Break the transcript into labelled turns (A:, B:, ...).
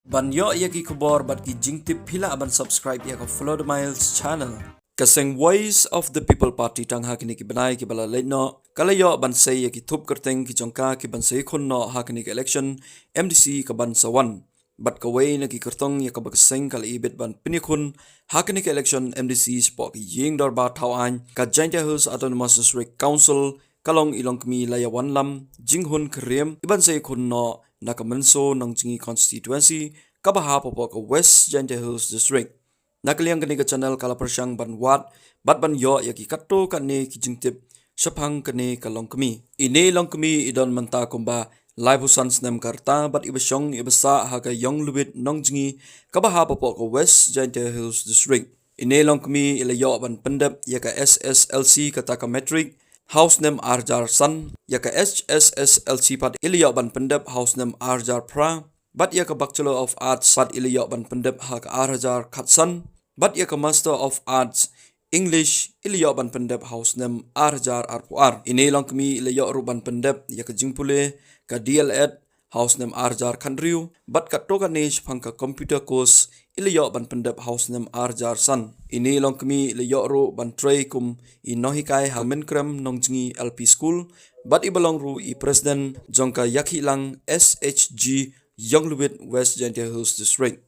A: Ban yo yaki kubor bat ki jingtip pila aban subscribe ya ka FLOWDA MILES Channel. Kaseng Voice of the People Party tang hakini ki banai ki bala leitno kalayo ban say yaki thup kerteng ki jongka ki ban say khun no hakini ki election MDC ka ban sawan. Bat kawai na ki kertong ya ka bagaseng kala ibet ban pinikhun hakini ki election MDC spok ying dor ba thawan ka Jaintia Hills Autonomous District Council kalong Longkmie laya wanlam jinghun krem iban say khun no naka Mynso Nongjngi Constituency kabaha popo ka West Jaintia Hills District. Nakaliang kani ka channel kala persyang ban wat bat ban yo yaki katto kane ki jingtip syapang kane ka Longkmie. Ine Longkmie idon manta kumba live husan snem karta bat ibasyong ibasa haga yong lubit Nongjngi kabaha popo ka West Jaintia Hills District. Ine Longkmie ilayo ban pendep yaka SSLC kataka metric house name arjar san yaka HSSLC pat iliyo ban pendep house name arjar pra bat yaka Bachelor of Arts pat iliyo ban pendep hak arjar khatsan bat yaka Master of Arts English iliyo ban pendep house name arjar arpuar. Ini Longkmie iliyo ruban pendep yaka jingpule ka DLEd house name arjar khandriu bat ka toka niche phangka computer course iliyo ban pendep house name arjar san. Ini Longkmie iliyo ru ban tray kum inohikai hamenkrem Nongjngi LP School bat ibalong ru I President jongka yakhi lang SHG Younglubit West Jaintia Hills District.